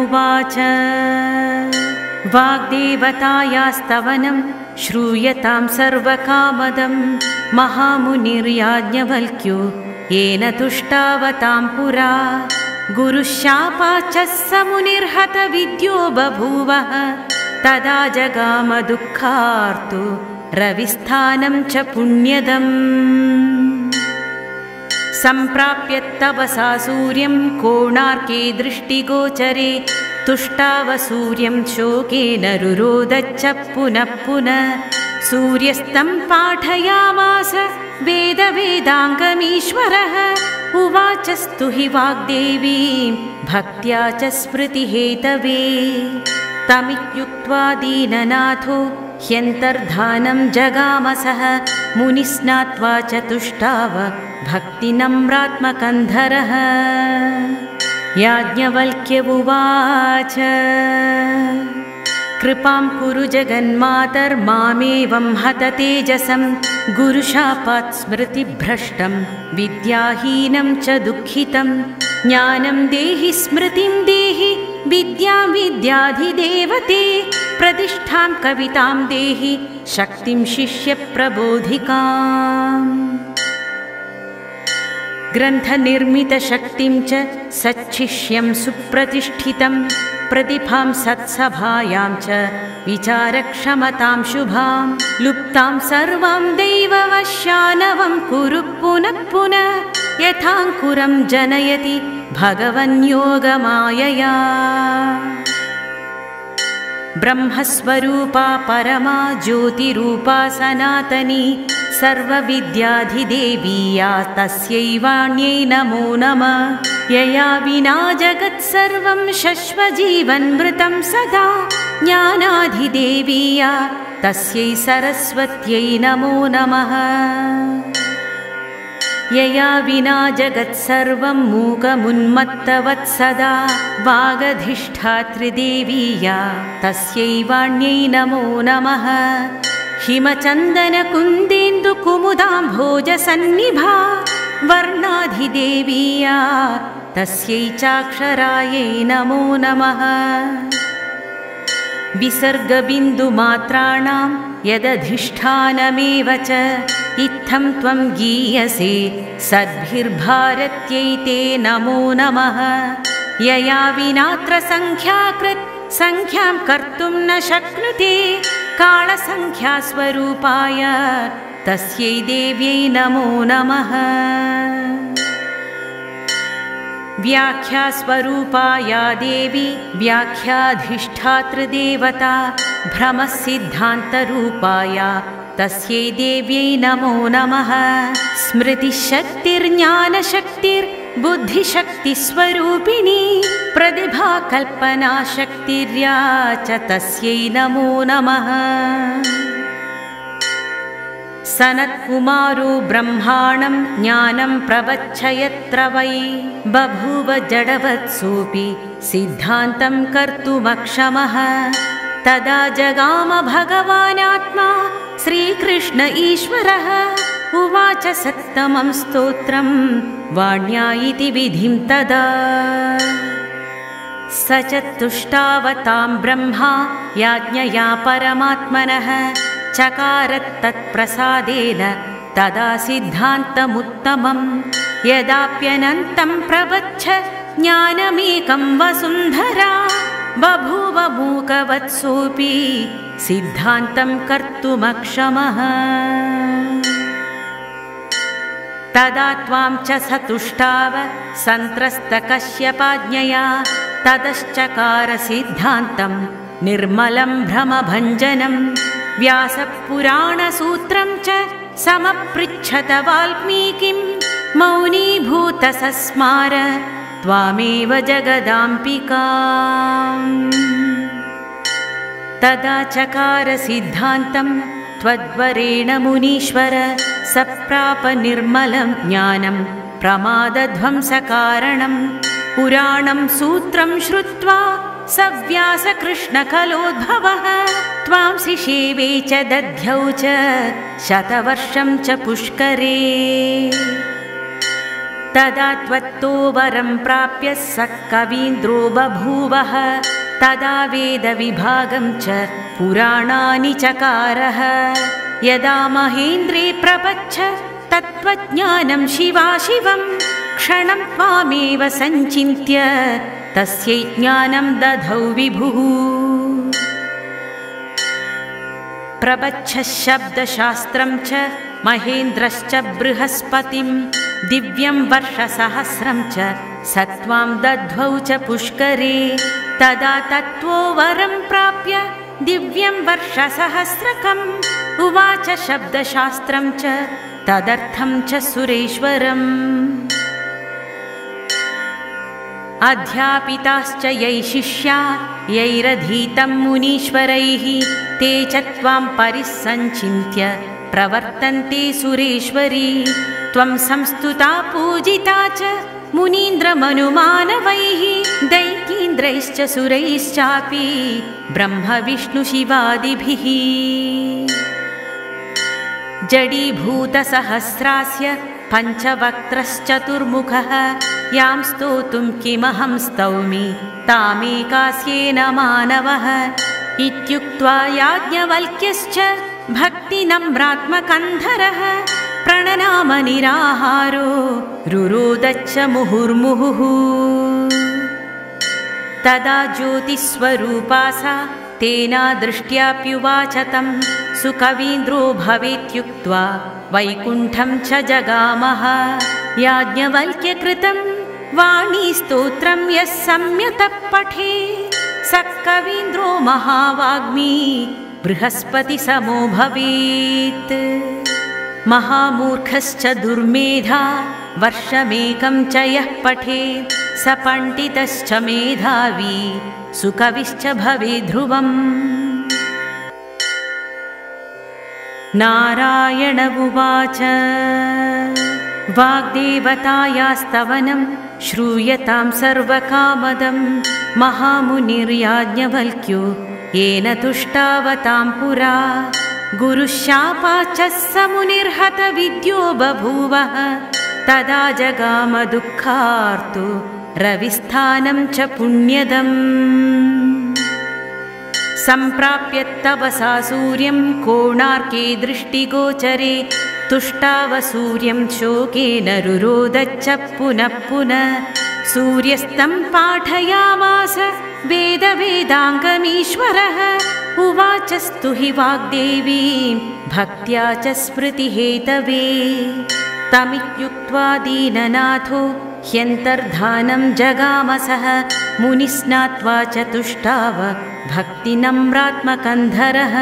उवाच वाग्देवतायास्तवनं श्रूयतां सर्वकामदं महामुनिर्याज्ञवल्क्यो येन तुष्टावतां पुरा गुरुशापाच्च स मुनिर्हतविद्यो बभूवः तदा जगाम दुःखार्तो रविस्थानं च पुण्यदम् सम्प्राप्य तपसा सूर्यं कोणार्के दृष्टिगोचरे तुष्टाव सूर्यं शोकेन रुरोदच्च पुनः पुनः सूर्यस्तं पाठयामास वेदवेदाङ्गमीश्वरः उवाचस्तु हि वाग्देवीं भक्त्या च स्मृतिहेतवे तमित्युक्त्वा दीननाथो ह्यन्तर्धानं जगामसः मुनिस्नात्वा च तुष्टाव भक्तिनम्रात्मकन्धरः याज्ञवल्क्य उवाच कृपां कुरु जगन्मातर्मामेवं हततेजसं गुरुशापात् स्मृतिभ्रष्टं विद्याहीनं च दुःखितं ज्ञानं देहि स्मृतिं देहि विद्यां विद्याधिदेवते प्रतिष्ठां कवितां देहि शक्तिं शिष्यप्रबोधिकाम् ग्रन्थनिर्मितशक्तिं च सच्छिष्यं सुप्रतिष्ठितं प्रतिभां सत्सभायां च विचारक्षमतां शुभां लुप्तां सर्वां दैववश्यानवं कुरु पुनः पुनः यथाङ्कुरं जनयति भगवन्योगमायया ब्रह्मस्वरूपा परमा ज्योतिरूपा सनातनी सर्वविद्याधिदेवीया तस्यैवाण्यै नमो नमः यया विना जगत्सर्वं शश्वजीवन्मृतं सदा ज्ञानाधिदेवीया तस्यै सरस्वत्यै नमो नमः यया विना जगत्सर्वं मूकमुन्मत्तवत्सदा वागधिष्ठात्रिदेवीया तस्यैवाण्यै नमो नमः हिमचन्दनकुन्देन्दुकुमुदाम्भोजसन्निभा वर्णाधिदेवीया तस्यै चाक्षरायै नमो नमः विसर्गबिन्दुमात्राणां यदधिष्ठानमेव च इत्थं त्वं गीयसे सद्भिर्भारत्यै ते नमो नमः यया विनात्र संख्याकृत् संख्यां कर्तुं न शक्नुते कालसंख्यास्वरूपाय तस्यै देव्यै नमो नमः व्याख्यास्वरूपाया देवी व्याख्याधिष्ठातृदेवता भ्रमसिद्धान्तरूपाया तस्यै देव्यै नमो नमः स्मृतिशक्तिर्ज्ञानशक्तिर्बुद्धिशक्तिस्वरूपिणी प्रतिभाकल्पनाशक्तिर्या च तस्यै नमो नमः सनत्कुमारो ब्रह्माणं ज्ञानं प्रवच्छयत्र वै बभूव जडवत्सोऽपि सिद्धान्तं कर्तुमक्षमः तदा जगाम भगवानात्मा श्रीकृष्ण ईश्वरः उवाच सत्तमं स्तोत्रं वाण्या इति विधिं तदा स च तुष्टावतां ब्रह्मा याज्ञया परमात्मनः चकारत्तत्प्रसादेन तदा सिद्धान्तमुत्तमं यदाप्यनन्तं प्रवच्छ ज्ञानमेकं वसुन्धरा बभूव मूकवत्सोऽपि सिद्धान्तं कर्तुमक्षमः तदा त्वां च स तुष्टाव सन्त्रस्तकश्यपाज्ञया ततश्चकार सिद्धान्तं निर्मलं भ्रमभञ्जनं व्यासपुराणसूत्रं च समपृच्छत वाल्मीकिं मौनीभूत सस्मार त्वामेव जगदाम्बिकाम् तदा चकार सिद्धान्तं त्वद्वरेण मुनीश्वर सप्राप निर्मलं ज्ञानं प्रमादध्वंसकारणं पुराणं सूत्रं श्रुत्वा स व्यासकृष्णकलोद्भवः त्वां शिशेवे च दध्यौ च शतवर्षं च पुष्करे तदा त्वत्तो वरं प्राप्य स कवीन्द्रो बभूवः तदा वेदविभागं च पुराणानि चकारः यदा महेन्द्रे प्रपच्छ तत्त्वज्ञानं शिवाशिवं क्षणं त्वामेव सञ्चिन्त्य तस्यै ज्ञानं दधौ विभुः प्रपच्छ शब्दशास्त्रं च महेन्द्रश्च बृहस्पतिं दिव्यं वर्षसहस्रं च स त्वां दध्वौ च पुष्करे तदा तत्त्वो वरं प्राप्य दिव्यं वर्षसहस्रकम् उवाच शब्दशास्त्रं च तदर्थं च सुरेश्वरम् अध्यापिताश्च यै शिष्या यैरधीतं मुनीश्वरैः ते च त्वां परिसञ्चिन्त्य प्रवर्तन्ते सुरेश्वरी त्वं संस्तुता पूजिता च मुनीन्द्रमनुमानवैः दैतीन्द्रैश्च सुरैश्चापि ब्रह्मविष्णुशिवादिभिः जडीभूतसहस्रास्य पञ्चवक्त्रश्चतुर्मुखः यां स्तोतुं किमहं स्तौमि तामेकास्येन मानवः इत्युक्त्वा याज्ञवल्क्यश्च भक्तिनम्रात्मकन्धरः प्रणनाम निराहारो रुरोदच्च मुहुर्मुहुः तदा ज्योतिस्वरूपा सा तेना दृष्ट्याप्युवाच तं सुकवीन्द्रो भवेत्युक्त्वा वैकुण्ठं च जगामः याज्ञवल्क्यकृतं वाणीस्तोत्रं यः सम्यक् पठे स कवीन्द्रो महावाग्मी बृहस्पतिसमो भवेत् महामूर्खश्च दुर्मेधा वर्षमेकं च यः पठेत् स पण्डितश्च मेधावी सुकविश्च भवेत् ध्रुवम् नारायण उवाच वाग्देवतायास्तवनं श्रूयतां सर्वकामदं महामुनिर्याज्ञवल्क्यो येन तुष्टावतां पुरा गुरुशापाच्च स मुनिर्हतविद्यो बभूवः तदा जगाम दुःखार्तो रविस्थानं च पुण्यदम् सम्प्राप्य तपसा सूर्यं कोणार्के दृष्टिगोचरे तुष्टाव सूर्यं शोकेन रुरोदच्च पुनः पुनः सूर्यस्तं पाठयामास वेदवेदाङ्गमीश्वरः उवाच स्तुहि वाग्देवीं भक्त्या च स्मृतिहेतवे तमित्युक्त्वा दीननाथो ह्यन्तर्धानं जगामसः मुनिस्नात्वा च तुष्टाव भक्तिनम्रात्मकन्धरः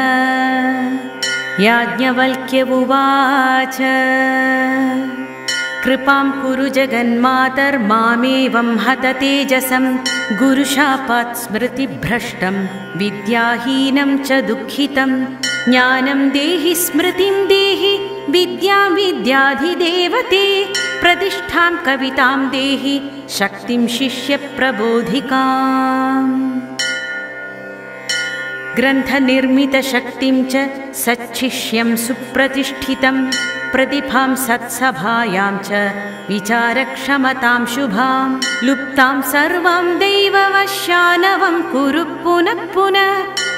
याज्ञवल्क्य उवाच कृपां कुरु जगन्मातर्मामेवं हततेजसं गुरुशापात् स्मृतिभ्रष्टं विद्याहीनं च दुःखितं ज्ञानं देहि स्मृतिं देहि विद्यां विद्याधिदेवते प्रतिष्ठां कवितां देहि शक्तिं शिष्यप्रबोधिकाम् ग्रन्थनिर्मितशक्तिं च सच्छिष्यं सुप्रतिष्ठितं प्रतिभां सत्सभायां च विचारक्षमतां शुभां लुप्तां सर्वं दैववश्यानवं कुरु पुनः पुनः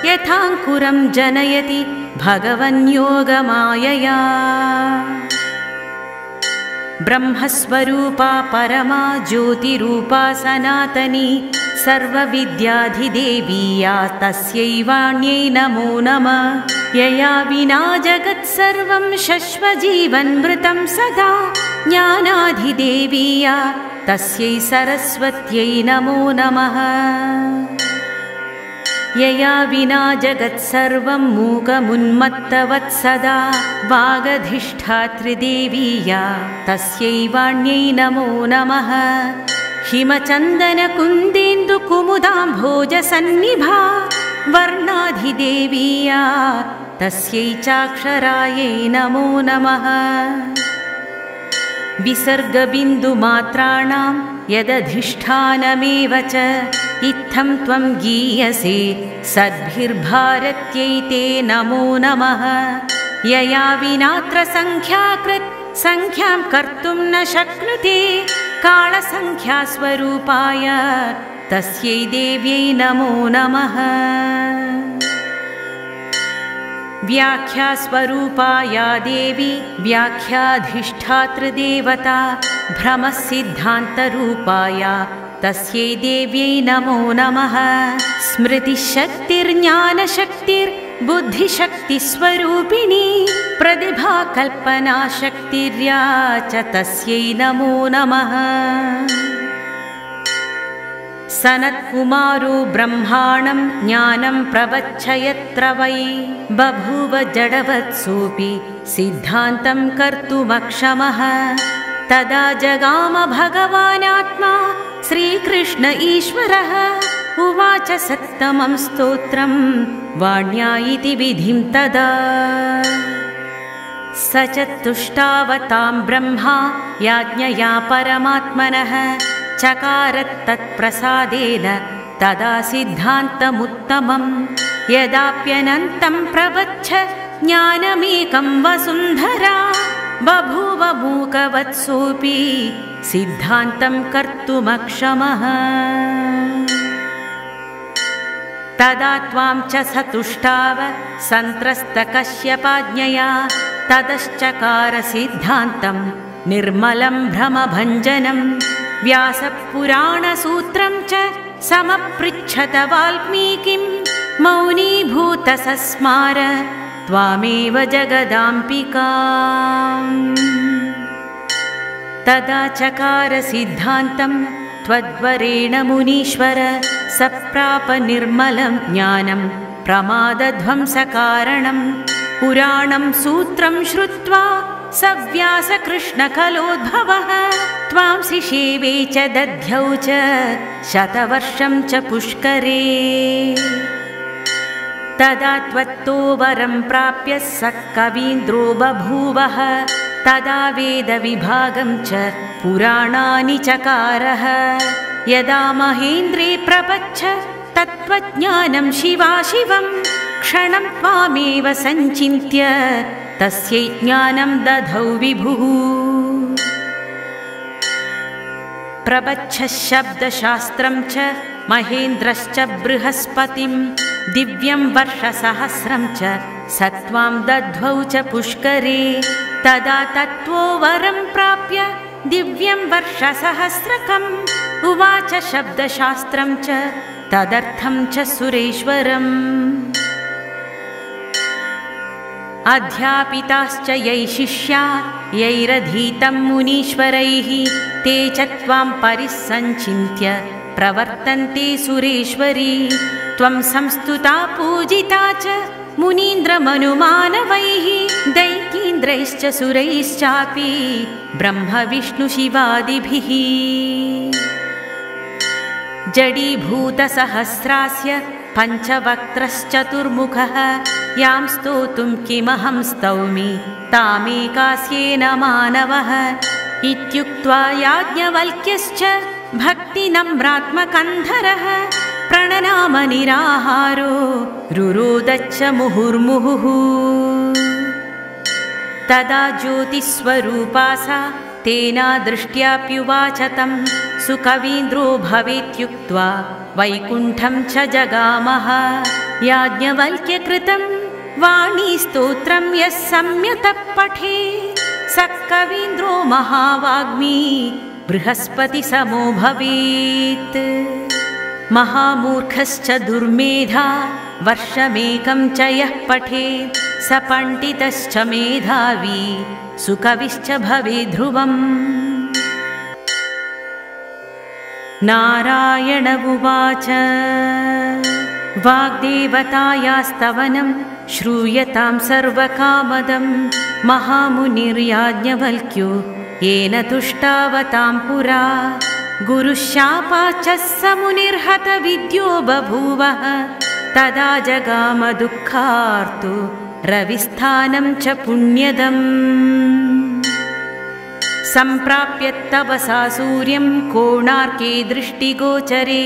यथाङ्कुरं जनयति भगवन्योगमायया ब्रह्मस्वरूपा परमा ज्योतिरूपा सनातनी सर्वविद्याधिदेवी या तस्यै वाण्यै नमो नमः यया विना जगत्सर्वं शश्वजीवन्मृतं सदा ज्ञानाधिदेवी या तस्यै सरस्वत्यै नमो नमः यया विना जगत्सर्वं मूकमुन्मत्तवत्सदा वागधिष्ठात्रिदेवी या तस्यै वाण्यै नमो नमः हिमचन्दनकुन्देन्दुकुमुदाम्भोजसन्निभा वर्णाधिदेवी या तस्यै चाक्षरायै नमो नमः विसर्गबिन्दुमात्राणां यदधिष्ठानमेव च इत्थं त्वं गीयसे सद्भिर्भारत्यै ते नमो नमः यया विनात्र संख्याकृत् संख्यां कर्तुं न शक्नुते कालसङ्ख्यास्वरूपाय तस्यै देव्यै नमो नमः। व्याख्यास्वरूपाया देवी व्याख्याधिष्ठातृदेवता भ्रमसिद्धान्तरूपाया तस्यै देव्यै नमो नमः। स्मृतिशक्तिर्ज्ञानशक्तिर्बुद्धिशक्तिस्वरूपिणी प्रतिभाकल्पनाशक्तिर्या च तस्यै नमो नमः। सनत्कुमारो ब्रह्माणं ज्ञानं प्रवच्छयत्र वै बभूव जडवत्सोऽपि सिद्धान्तं कर्तुमक्षमः। तदा जगाम भगवानात्मा श्रीकृष्ण ईश्वरः उवाच सत्तमं स्तोत्रं वाण्या इति विधिं तदा। स च तुष्टावतां ब्रह्मा याज्ञया परमात्मनः चकारत्तत्प्रसादेन तदा सिद्धान्तमुत्तमं। यदाप्यनन्तं प्रवच्छ ज्ञानमेकं वसुन्धरा बभूव मूकवत्सोऽपि सिद्धान्तं कर्तुमक्षमः। तदा त्वां च स तुष्टाव सन्त्रस्तकश्यपाज्ञया ततश्चकार सिद्धान्तं निर्मलं भ्रमभञ्जनं। व्यासपुराणसूत्रं च समपृच्छत वाल्मीकिं मौनीभूत सस्मार त्वामेव जगदाम्बिकाम्। तदा चकार सिद्धान्तं त्वद्वरेण मुनीश्वर सप्राप निर्मलं ज्ञानं प्रमादध्वंसकारणं। पुराणं सूत्रं श्रुत्वा स व्यासकृष्णकलोद्भवः त्वां शिशेवे च दध्यौ च शतवर्षं च पुष्करे। तदा त्वत्तो वरं प्राप्य स कवीन्द्रो बभूवः तदा वेदविभागं च पुराणानि चकारः। यदा महेन्द्रे प्रपच्छ तत्त्वज्ञानं शिवाशिवं क्षणं त्वामेव सञ्चिन्त्य तस्यै ज्ञानं दधौ विभुः। प्रपच्छ शब्दशास्त्रं च महेन्द्रश्च बृहस्पतिं दिव्यं वर्षसहस्रं च स त्वां दध्वौ च पुष्करे। तदा तत्त्वो वरं प्राप्य दिव्यं वर्षसहस्रकम् उवाच शब्दशास्त्रं च तदर्थं च सुरेश्वरम्। अध्यापिताश्च यै शिष्या यैरधीतं मुनीश्वरैः ते च त्वां परिसञ्चिन्त्य प्रवर्तन्ते सुरेश्वरी। त्वं संस्तुता पूजिता च मुनीन्द्रमनुमानवैः दैतीन्द्रैश्च सुरैश्चापि ब्रह्मविष्णुशिवादिभिः। जडीभूतसहस्रास्य पञ्चवक्त्रश्चतुर्मुखः यां स्तोतुं किमहं स्तौमि तामेकास्येन मानवः। इत्युक्त्वा याज्ञवल्क्यश्च भक्तिनम्रात्मकन्धरः प्रणनाम निराहारो रुरोदच्च मुहुर्मुहुः। तदा ज्योतिस्वरूपा सा तेना दृष्ट्याप्युवाच तं सुकवीन्द्रो भवेत्युक्त्वा वैकुण्ठं च जगामः। याज्ञवल्क्यकृतं वाणीस्तोत्रं यः सम्यक् पठेत् स कवीन्द्रो महावाग्मी बृहस्पतिसमो भवेत्। महामूर्खश्च दुर्मेधा वर्षमेकं च यः पठेत् स पण्डितश्च मेधावी सुकविश्च भवेत् ध्रुवम्। नारायण उवाच वाग्देवतायास्तवनं श्रूयतां सर्वकामदं महामुनिर्याज्ञवल्क्यो येन तुष्टावतां पुरा। गुरुशापाच्च स मुनिर्हतविद्यो बभूवः तदा जगाम दुःखार्तो रविस्थानं च पुण्यदम्। सम्प्राप्य तपसा सूर्यं कोणार्के दृष्टिगोचरे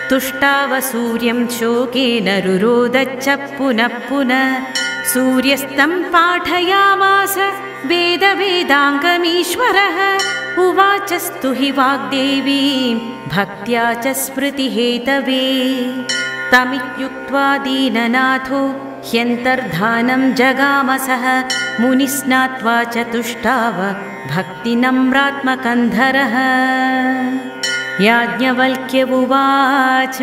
तुष्टाव सूर्यं शोकेन रुरोदच्च पुनः पुनः। सूर्यस्तं पाठयामास वेदवेदाङ्गमीश्वरः उवाचस्तु हि वाग्देवीं भक्त्या च स्मृतिहेतवे। तमित्युक्त्वा दीननाथो ह्यन्तर्धानं जगामसः मुनिस्नात्वा च तुष्टाव भक्तिनम्रात्मकन्धरः। याज्ञवल्क्य उवाच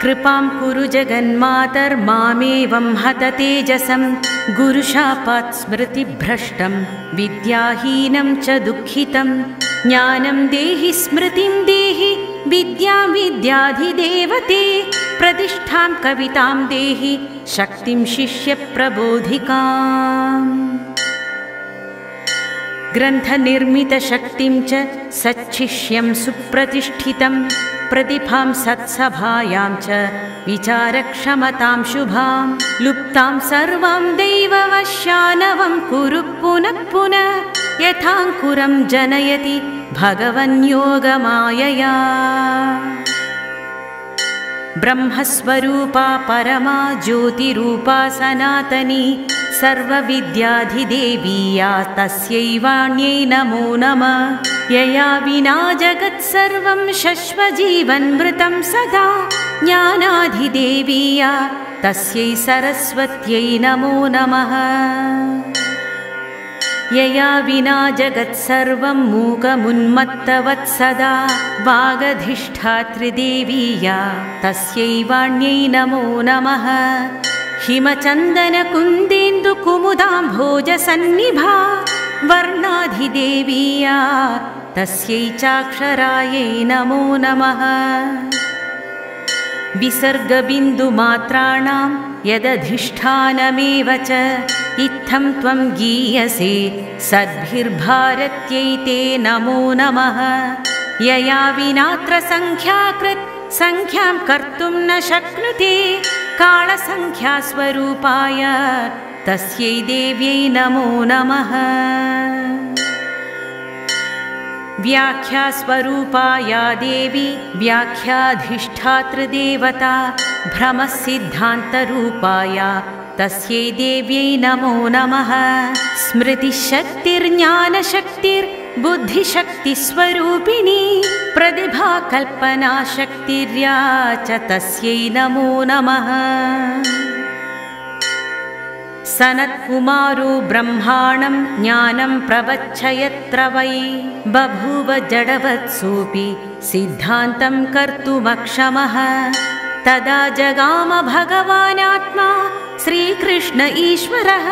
कृपां कुरु जगन्मातर्मामेवं हततेजसं गुरुशापात् स्मृतिभ्रष्टं विद्याहीनं च दुःखितं। ज्ञानं देहि स्मृतिं देहि विद्यां विद्याधिदेवते प्रतिष्ठां कवितां देहि शक्तिं शिष्यप्रबोधिकाम्। ग्रन्थनिर्मितशक्तिं च सच्छिष्यं सुप्रतिष्ठितं प्रतिभां सत्सभायां च विचारक्षमतां शुभां। लुप्तां सर्वां दैववश्यानवं कुरु पुनः पुनः यथाङ्कुरं जनयति भगवन्योगमायया। ब्रह्मस्वरूपा परमा ज्योतिरूपा सनातनी सर्वविद्याधिदेवीया तस्यै वाण्यै नमो नमः। यया विना जगत्सर्वं शश्वजीवन्मृतं सदा ज्ञानाधिदेवीया तस्यै सरस्वत्यै नमो नमः। यया विना जगत्सर्वं मूकमुन्मत्तवत्सदा वागधिष्ठात्रिदेवीया तस्यै वाण्यै नमो नमः। हिमचन्दनकुन्देन्दुकुमुदाम्भोजसन्निभा वर्णाधिदेवीया तस्यै चाक्षरायै नमो नमः। विसर्गबिन्दुमात्राणां यदधिष्ठानमेव च इत्थं त्वं गीयसे सद्भिर्भारत्यै ते नमो नमः। यया विनात्र संख्याकृत् संख्यां कर्तुं न शक्नुते कालसंख्यास्वरूपाय तस्यै देव्यै नमो नमः। व्याख्यास्वरूपाया देवी व्याख्याधिष्ठातृदेवता भ्रमसिद्धान्तरूपाया तस्यै देव्यै नमो नमः। स्मृतिशक्तिर्ज्ञानशक्तिर्बुद्धिशक्तिस्वरूपिणी प्रतिभा कल्पनाशक्तिर्या च तस्यै नमो नमः। सनत्कुमारो ब्रह्माणं ज्ञानं प्रवच्छयत्र वै बभूव जडवत्सोऽपि सिद्धान्तं कर्तुमक्षमः। तदा जगाम भगवानात्मा श्रीकृष्ण ईश्वरः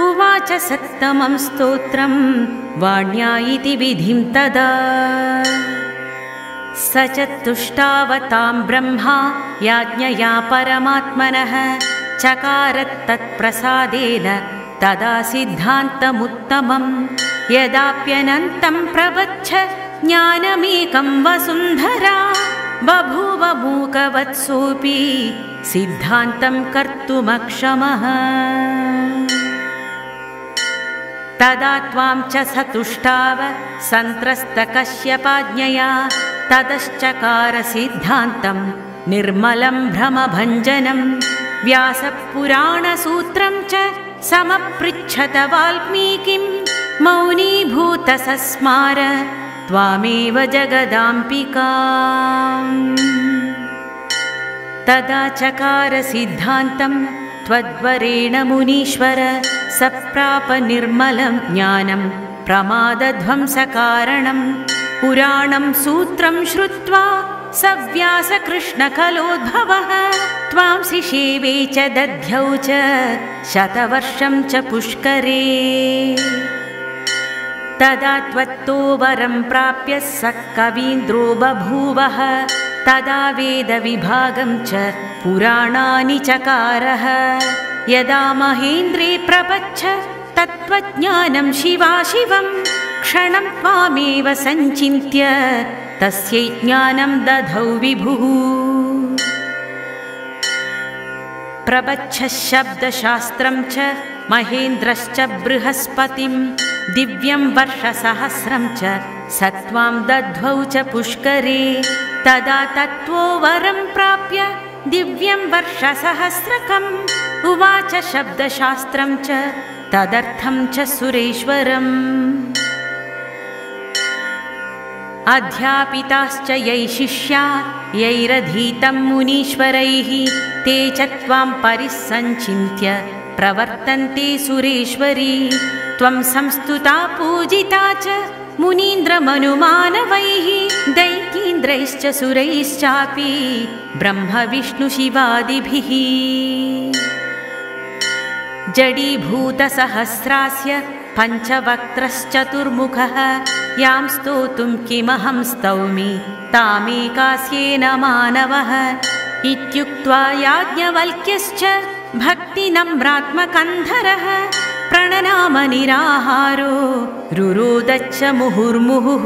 उवाच सत्तमं स्तोत्रं वाण्या इति विधिं तदा। स च तुष्टावतां ब्रह्मा याज्ञया परमात्मनः चकारत्तत्प्रसादेन तदा सिद्धान्तमुत्तमं। यदाप्यनन्तं प्रवच्छ ज्ञानमेकं वसुन्धरा बभूव मूकवत्सोऽपि सिद्धान्तं कर्तुमक्षमः। तदा त्वां च स तुष्टाव सन्त्रस्तकश्यपाज्ञया ततश्चकार सिद्धान्तं निर्मलं भ्रमभञ्जनं। व्यासपुराणसूत्रं च समपृच्छत वाल्मीकिं मौनीभूत सस्मार त्वामेव जगदाम्बिकाम्। तदा चकार सिद्धान्तं त्वद्वरेण मुनीश्वर सप्राप निर्मलं ज्ञानं प्रमादध्वंसकारणं। पुराणं सूत्रं श्रुत्वा स व्यासकृष्णकलोद्भवः त्वां शिशेवे च दध्यौ च शतवर्षं च पुष्करे। तदा त्वत्तो वरं प्राप्य स कवीन्द्रो बभूवः तदा वेदविभागं च पुराणानि चकारः। यदा महेन्द्रे प्रपच्छ तत्त्वज्ञानं शिवाशिवं क्षणं त्वामेव सञ्चिन्त्य तस्यै ज्ञानं दधौ विभुः। प्रपच्छ शब्दशास्त्रं च महेन्द्रश्च बृहस्पतिं दिव्यं वर्षसहस्रं च सत्त्वां दध्वौ च पुष्करे। तदा तत्त्वो वरं प्राप्य दिव्यं वर्षसहस्रकम् उवाच शब्दशास्त्रं च तदर्थं च सुरेश्वरम्। अध्यापिताश्च यै शिष्या यैरधीतं मुनीश्वरैः ते च त्वां परिसञ्चिन्त्य प्रवर्तन्ते सुरेश्वरी। त्वं संस्तुता पूजिता च मुनीन्द्रमनुमानवैः दैतीन्द्रैश्च सुरैश्चापि ब्रह्मविष्णुशिवादिभिः। जडीभूतसहस्रास्य पञ्चवक्त्रश्चतुर्मुखः यां स्तोतुं किमहं स्तौमि तामेकास्येन मानवः। इत्युक्त्वा याज्ञवल्क्यश्च भक्तिनम्रात्मकन्धरः प्रणनाम निराहारो रुरोदच्च मुहुर्मुहुः।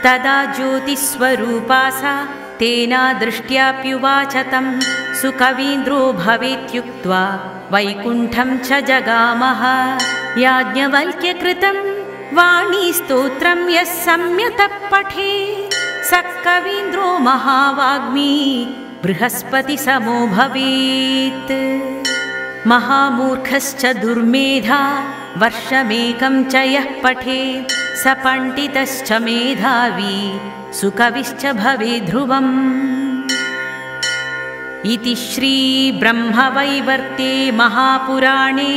तदा ज्योतिस्वरूपा सा तेना दृष्ट्याप्युवाच तं सुकवीन्द्रो भवेत्युक्त्वा वैकुण्ठं च जगामः। याज्ञवल्क्यकृतं वाणीस्तोत्रं यः सम्यक् पठे स कवीन्द्रो महावाग्मी बृहस्पतिसमो भवेत्। महामूर्खश्च दुर्मेधा वर्षमेकं च यः पठे स पण्डितश्च मेधावी सुकविश्च भवेत् ध्रुवम्। इति श्रीब्रह्मवैवर्ते महापुराणे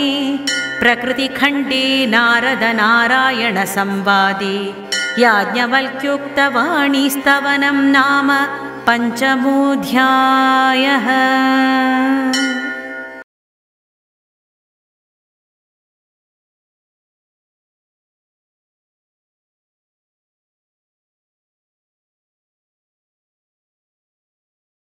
प्रकृतिखण्डे नारदनारायणसंवादे याज्ञवल्क्योक्तवाणीस्तवनं नाम पञ्चमोऽध्यायः।